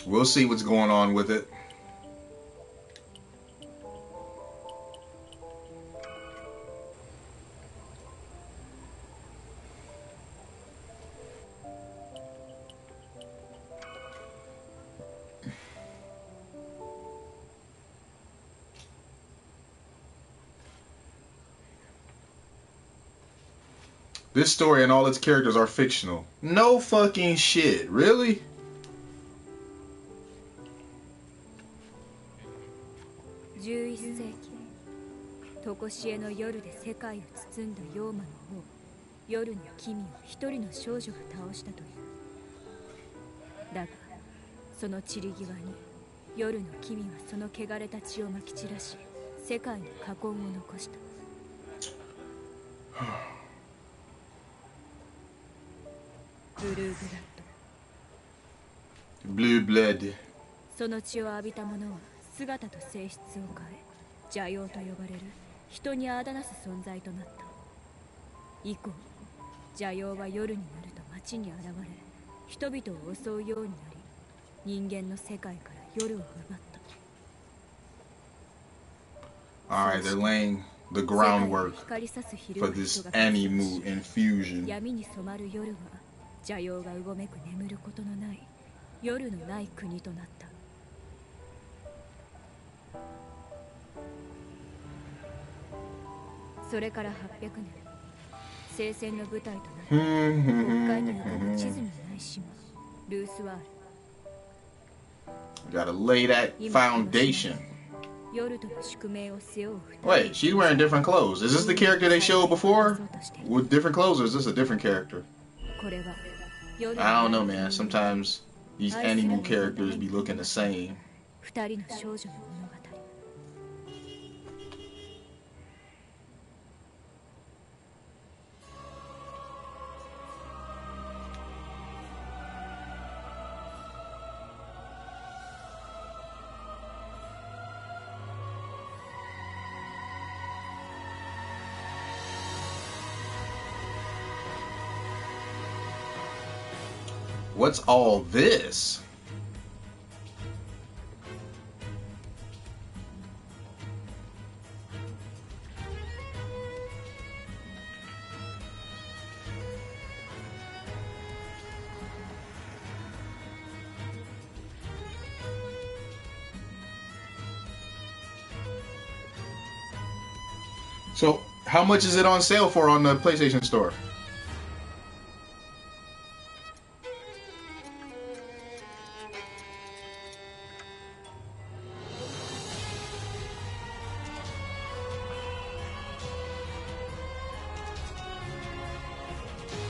We'll see what's going on with it. This story and all its characters are fictional. No fucking shit. Really? 11世紀、常しえの夜で世界を包んだ妖魔の王、夜の君を一人の少女が倒したという。だが、その散り際に夜の君はその汚れた血をまき散らし、世界に禍根を残した。ブルーブラッド。ブルーブラッド。その血を浴びた者は姿と性質を変え、邪妖と呼ばれる人にあだなす存在となった。以降、邪妖は夜になると街に現れ、人々を襲うようになり、人間の世界から夜を奪った。Alright, they're laying the groundwork for this animu infusion. 闇に染まる夜は邪妖がうごめく眠ることのない夜のない国となった。それから800年、聖戦の舞台となった北海に浮かぶ地図にない島、ルースワール。Gotta lay that foundation. Wait, she's wearing different clothes. Is this the character they showed before? With different clothes, or is this a different character? I don't know, man. Sometimes these animal characters be looking the same. What's all this? So, how much is it on sale for on the PlayStation Store?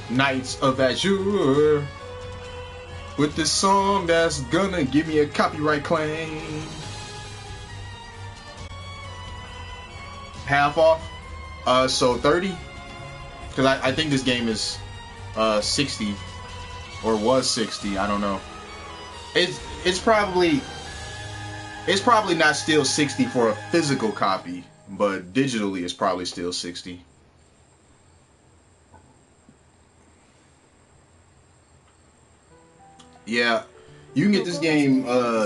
Knights of Azure with this song that's gonna give me a copyright claim. Half off? So 30? Because I think this game is 60 or was 60. I don't know. It's probably not still 60 for a physical copy, but digitally it's probably still 60. Yeah, you can get this game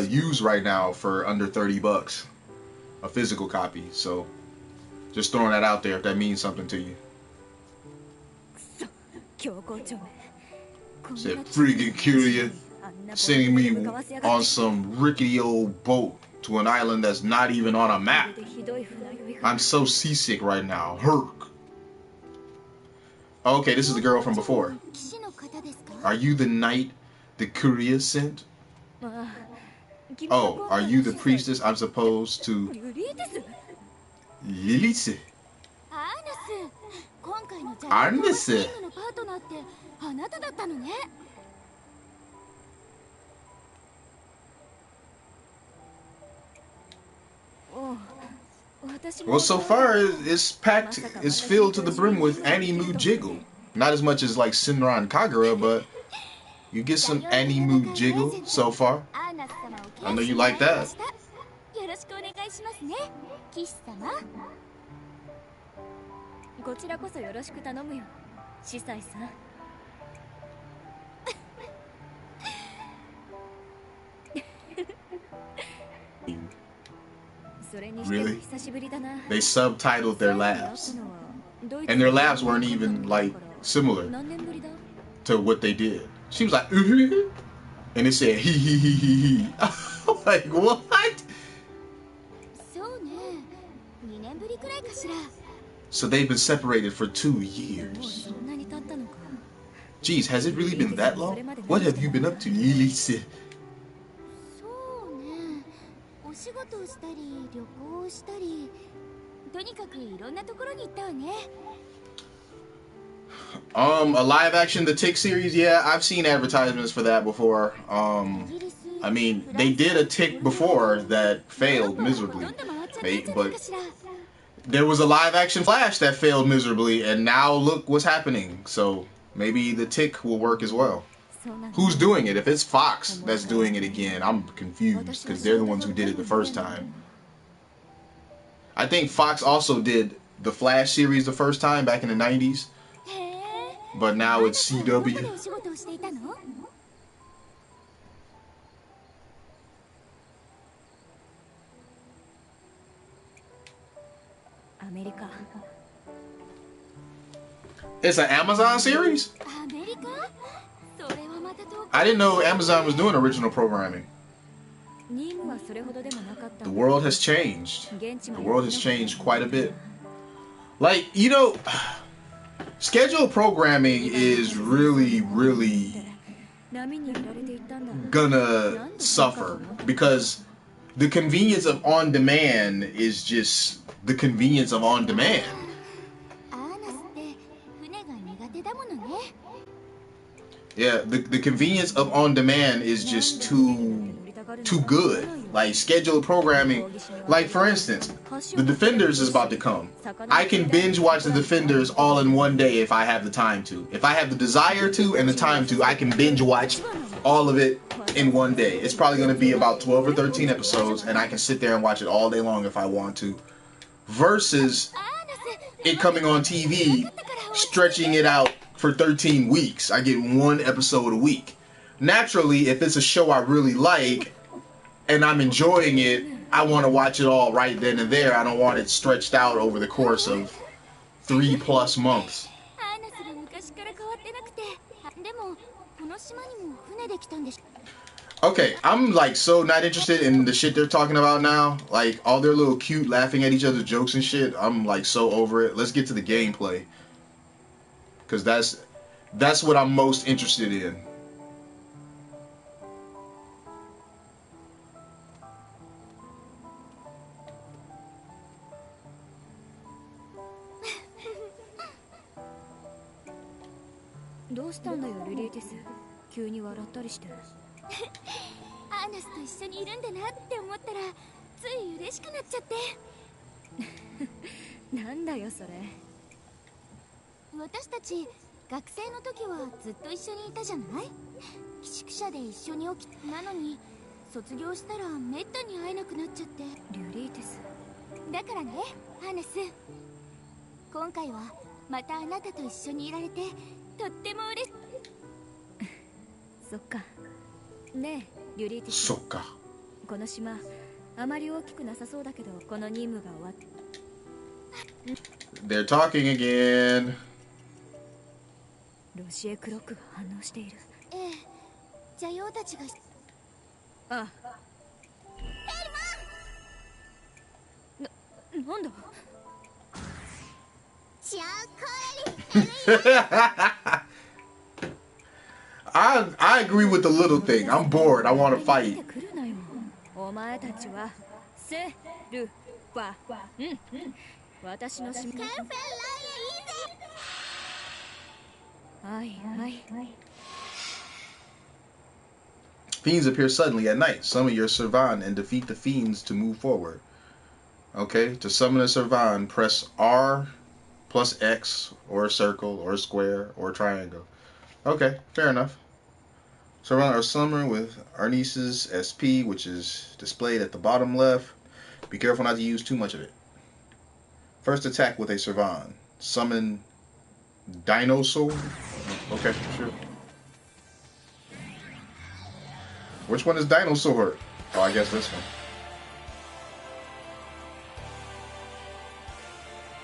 used right now for under 30 bucks, a physical copy. So just throwing that out there if that means something to you. Said freaking curious, sending me on some rickety old boat to an island that's not even on a map. I'm so seasick right now. Herc. Okay, this is the girl from before. Are you the knight the courier sent? Oh, are you the priestess I'm supposed to? Lilith. Arnese. Well, so far it's packed, it's filled to the brim with animu jiggle. Not as much as like Shinran Kagura, but you get some animu jiggle so far. I know you like that. Really? They subtitled their laughs. And their laughs weren't even, like, similar to what they did. She was like, and it said, hee hee hee hee hee. I'm like, what? So they've been separated for 2 years. Geez, has it really been that long? What have you been up to, Elise? A live action The Tick series, yeah, I've seen advertisements for that before. I mean, they did a Tick before that failed miserably. But there was a live action Flash that failed miserably, and now look what's happening. So maybe The Tick will work as well. Who's doing it? If it's Fox that's doing it again, I'm confused because they're the ones who did it the first time. I think Fox also did the Flash series the first time back in the 90s. But now it's CW. It's an Amazon series? I didn't know Amazon was doing original programming. The world has changed. The world has changed quite a bit. Like, you know, scheduled programming is really, really gonna suffer because the convenience of on-demand is just the convenience of on-demand. Yeah, the convenience of on-demand is just too good. Like scheduled programming, like for instance, The Defenders is about to come. I can binge watch The Defenders all in one day if I have the time to. If I have the desire to and the time to, I can binge watch all of it in one day. It's probably going to be about 12 or 13 episodes, and I can sit there and watch it all day long if I want to. Versus it coming on TV, stretching it out for 13 weeks. I get one episode a week. Naturally, if it's a show I really like and I'm enjoying it, I want to watch it all right then and there. I don't want it stretched out over the course of 3+ months. Okay, I'm like so not interested in the shit they're talking about now. Like all their little cute laughing at each other's jokes and shit. I'm like so over it. Let's get to the gameplay. Cause that's what I'm most interested in. They're talking again. I agree with the little thing. I'm bored. I want to fight. Fiends appear suddenly at night. Summon your Servan and defeat the fiends to move forward. Okay, to summon a Servan, press R plus X or a circle or a square or a triangle. Okay, fair enough. Servan are summoned with Arnice's SP, which is displayed at the bottom left. Be careful not to use too much of it. First attack with a Servan. Summon Dinosaur. Okay, sure. Which one is Dinosaur? Oh, I guess this one.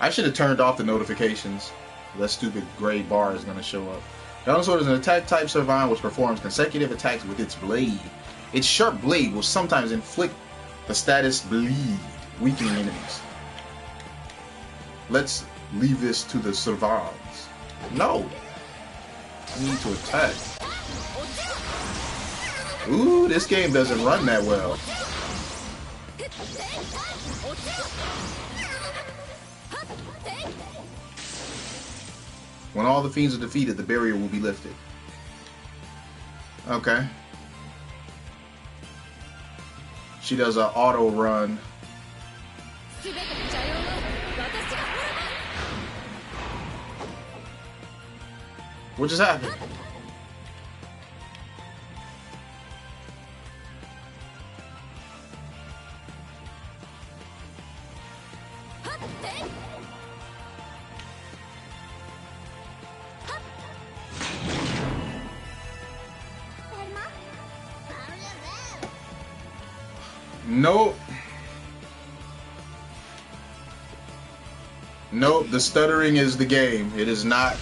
I should have turned off the notifications. That stupid gray bar is going to show up. Elden Sword is an attack type Servant which performs consecutive attacks with its blade. Its sharp blade will sometimes inflict the status bleed, weakening enemies. Let's leave this to the Servants. No! I need to attack. Ooh, this game doesn't run that well. When all the fiends are defeated, the barrier will be lifted. Okay. She does an auto run. What just happened? Nope. Nope, the stuttering is the game. It is not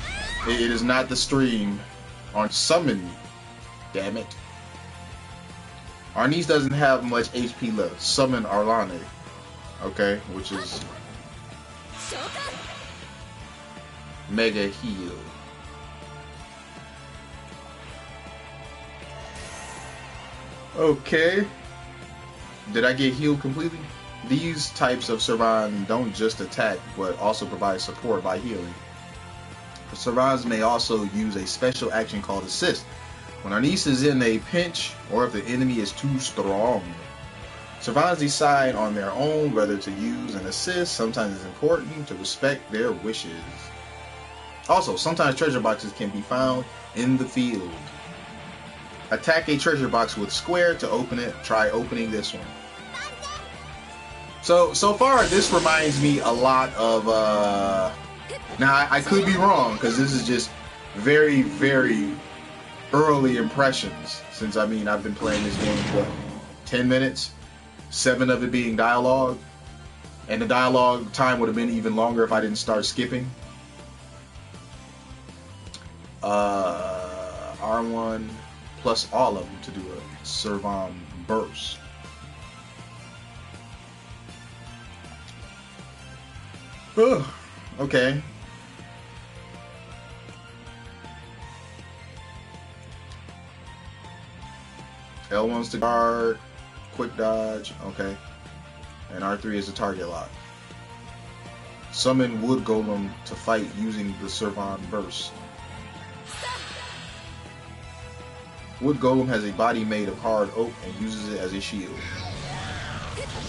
the stream on summon me. Damn it. Our niece doesn't have much HP left. Summon Arlane. Okay, which is Mega Heal. Okay. Did I get healed completely? These types of Servants don't just attack, but also provide support by healing. Servants may also use a special action called Assist when our niece is in a pinch or if the enemy is too strong. Servants decide on their own whether to use an assist. Sometimes it's important to respect their wishes. Also, sometimes treasure boxes can be found in the field. Attack a treasure box with square to open it. Try opening this one. So far, this reminds me a lot of, now I could be wrong, because this is just very, very early impressions, since, I mean, I've been playing this game, what, 10 minutes? 7 of it being dialogue, and the dialogue time would have been even longer if I didn't start skipping. R1 plus all of them to do a Servant burst. Ugh, okay. L1's to guard, quick dodge, okay. And R3 is a target lock. Summon Wood Golem to fight using the Servant burst. Wood Golem has a body made of hard oak and uses it as a shield.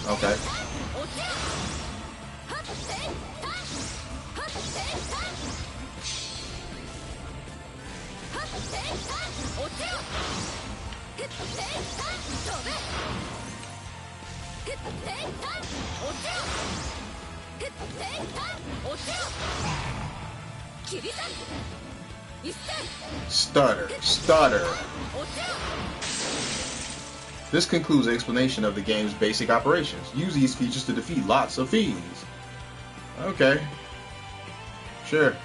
Okay. Stutter. This concludes the explanation of the game's basic operations. Use these features to defeat lots of fiends. Okay. Sure.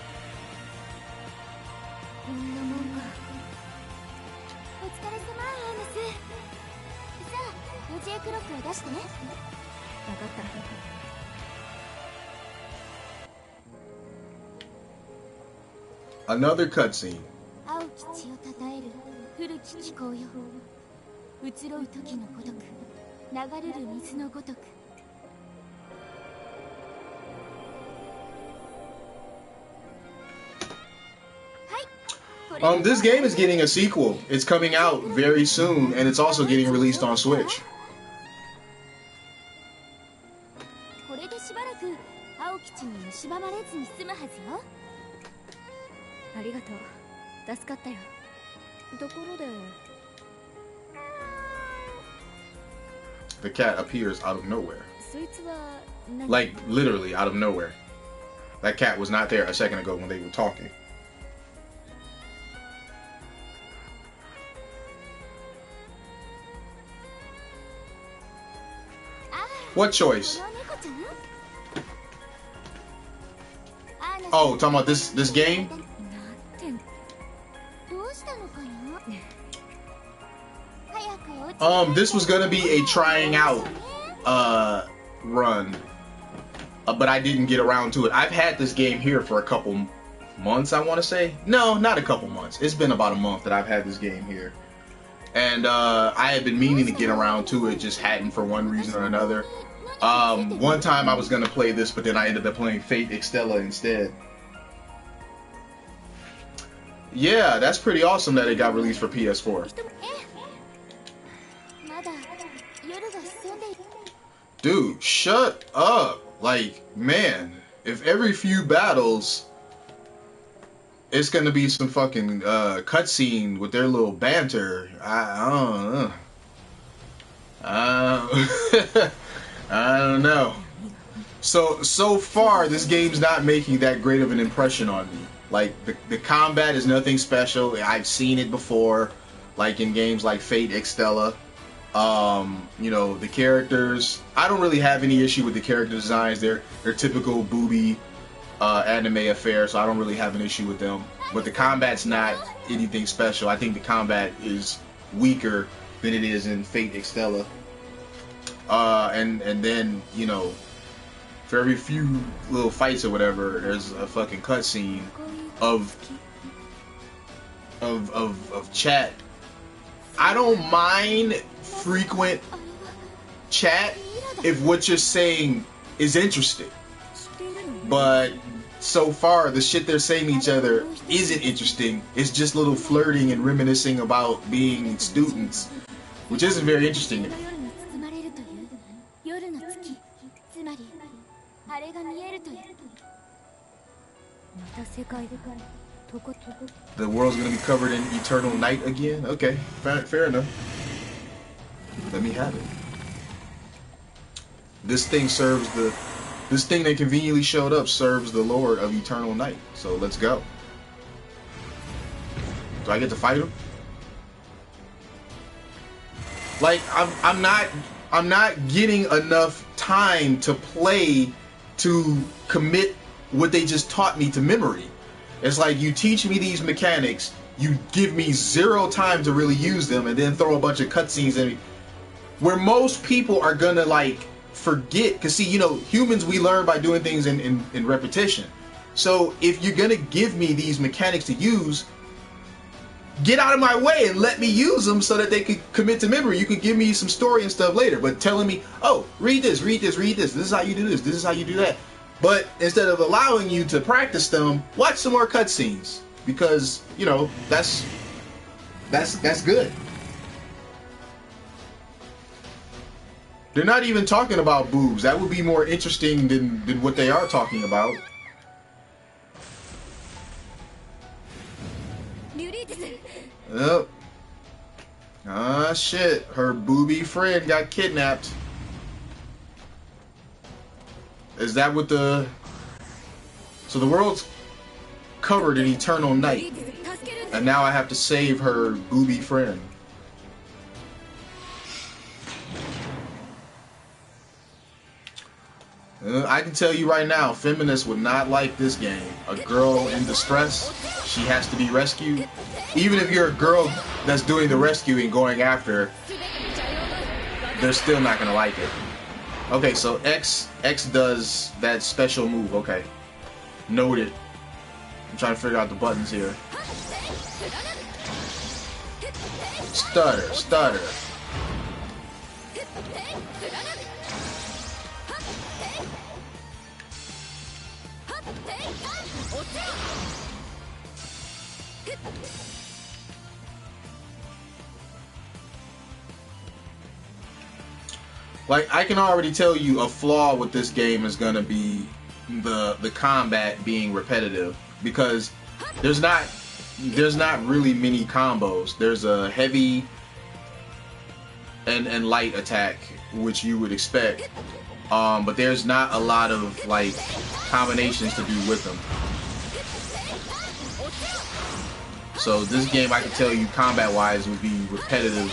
Another cutscene. This game is getting a sequel. It's coming out very soon, and it's also getting released on Switch. The cat appears out of nowhere. Like, literally out of nowhere. That cat was not there a second ago when they were talking. What choice? Oh, talking about this game? This was gonna be a trying out run, but I didn't get around to it. I've had this game here for a couple months, I want to say. No, not a couple months. It's been about a month that I've had this game here, and I had been meaning to get around to it, just hadn't for one reason or another. One time I was gonna play this, but then I ended up playing Fate Extella instead. Yeah, that's pretty awesome that it got released for PS4. Dude, shut up. Like, man, if every few battles it's gonna be some fucking cutscene with their little banter, I don't know. I don't know. So far, this game's not making that great of an impression on me. Like, the combat is nothing special. I've seen it before, like in games like Fate Extella. You know, the characters, I don't really have any issue with the character designs. They're typical booby anime affair, so I don't really have an issue with them. But the combat's not anything special. I think the combat is weaker than it is in Fate Extella. And then, you know, for every few little fights or whatever, there's a fucking cutscene of chat. I don't mind frequent chat if what you're saying is interesting, but so far the shit they're saying to each other isn't interesting. It's just little flirting and reminiscing about being students, which isn't very interesting to me. The world's gonna be covered in eternal night again? Okay, fair enough. Let me have it. This thing that conveniently showed up serves the Lord of eternal night. So let's go. Do I get to fight him? Like, I'm not getting enough time to play to commit what they just taught me to memory. It's like you teach me these mechanics, you give me zero time to really use them, and then throw a bunch of cutscenes in me. Where most people are gonna like forget, because see, you know, humans, we learn by doing things in repetition. So if you're gonna give me these mechanics to use, get out of my way and let me use them so that they could commit to memory. You could give me some story and stuff later, but telling me, oh, read this, this is how you do this is how you do that. But instead of allowing you to practice them, watch some more cutscenes, because, you know, that's good. They're not even talking about boobs. That would be more interesting than what they are talking about. Yep. Ah, shit. Her booby friend got kidnapped. Is that what the... So the world's covered in eternal night, and now I have to save her booby friend. I can tell you right now, feminists would not like this game. A girl in distress, she has to be rescued. Even if you're a girl that's doing the rescuing, going after her, they're still not gonna like it. Okay, so X does that special move. Okay, noted. I'm trying to figure out the buttons here. Stutter. Like, I can already tell you a flaw with this game is gonna be the combat being repetitive, because there's not really many combos. There's a heavy and light attack, which you would expect, but there's not a lot of like combinations to do with them. So this game, I can tell you, combat wise, would be repetitive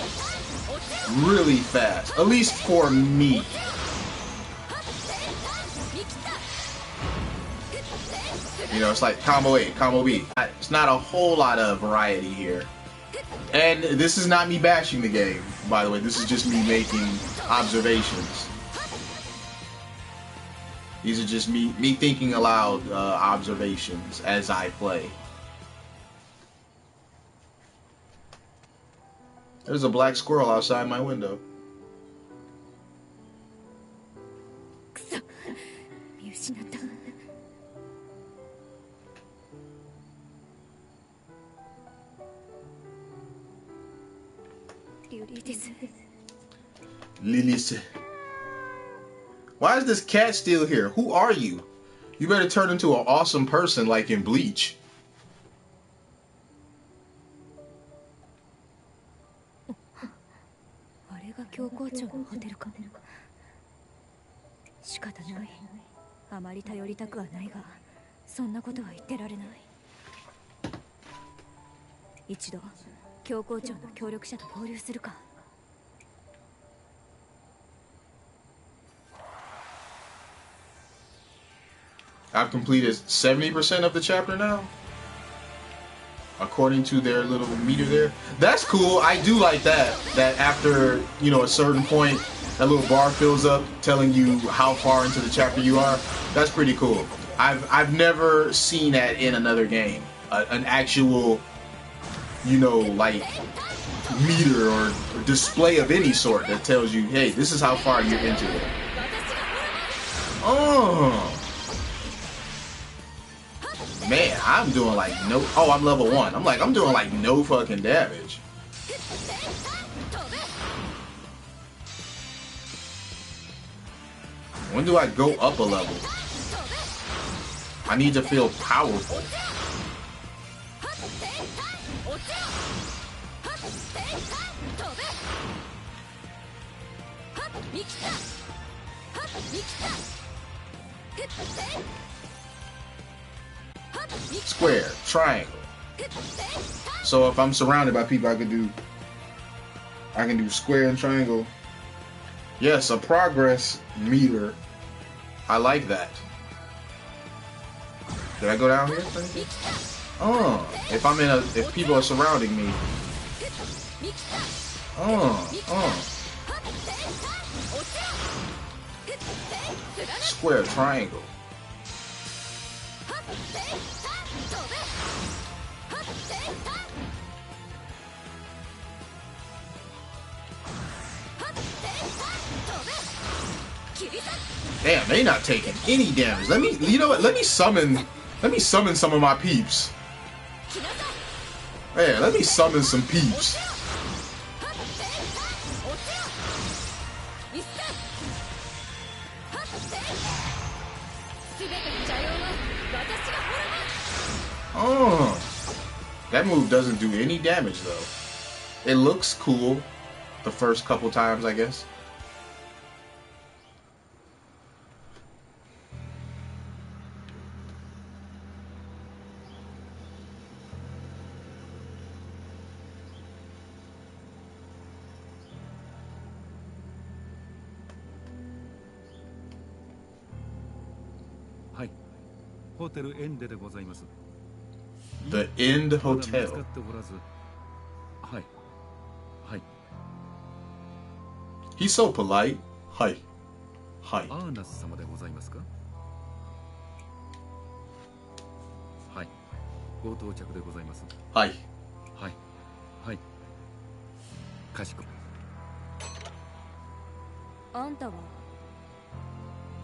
really fast, at least for me. You know, it's like combo A, combo B. It's not a whole lot of variety here. And this is not me bashing the game, by the way. This is just me making observations. These are just me thinking aloud observations as I play. There's a black squirrel outside my window. Lilith. Why is this cat still here? Who are you? You better turn into an awesome person like in Bleach. I've completed 70% of the chapter now, according to their little meter there. That's cool. I do like that. That after, you know, a certain point, that little bar fills up, telling you how far into the chapter you are. That's pretty cool. I've never seen that in another game. An actual, you know, like meter or display of any sort that tells you, hey, this is how far you're into it. Oh. Man, I'm doing like no... Oh, I'm level 1. I'm doing like no fucking damage. When do I go up a level? I need to feel powerful. Square, triangle. So if I'm surrounded by people, I can do square and triangle. Yes, a progress meter. I like that. Did I go down here? Oh, if people are surrounding me. Square, triangle. Damn, they not taking any damage. You know what? Let me summon some of my peeps. Man, let me summon some peeps. Oh, that move doesn't do any damage though. It looks cool the first couple times, I guess. The End Hotel. He's so polite. Hi. Hi. Hi.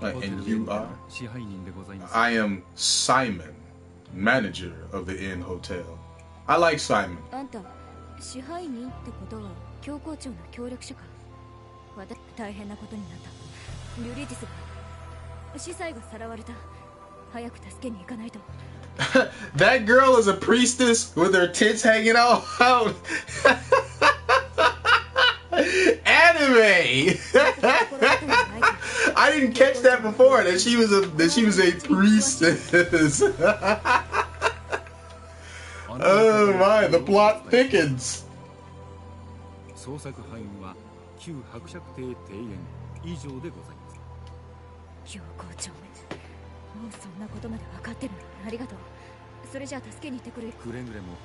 And you are? I am Simon, manager of the Inn Hotel. I like Simon. That girl is a priestess with her tits hanging out. Anime. I didn't catch that before. That she was a priestess. Oh my! The plot thickens. もうそんなことまで分かってるのにありがとう。それじゃあ助けに行ってくる。くれぐれも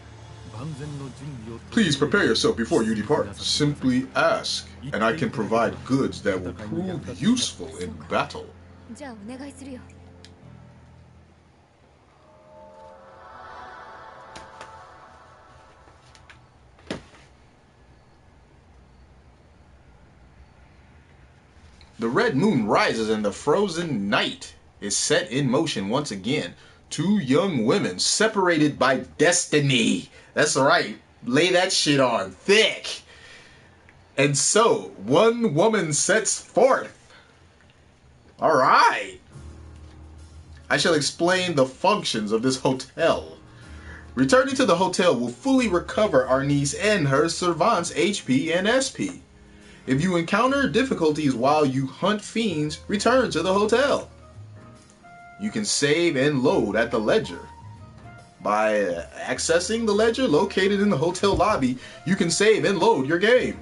万全の準備を。 Please prepare yourself before you depart. Simply ask, and I can provide goods that will prove useful in battle. じゃあお願いするよ。The red moon rises and the frozen night is set in motion once again. Two young women separated by destiny. That's right. Lay that shit on thick. And so, one woman sets forth. All right. I shall explain the functions of this hotel. Returning to the hotel will fully recover our niece and her servants' HP and SP. If you encounter difficulties while you hunt fiends, return to the hotel. You can save and load at the ledger. By accessing the ledger located in the hotel lobby, you can save and load your game.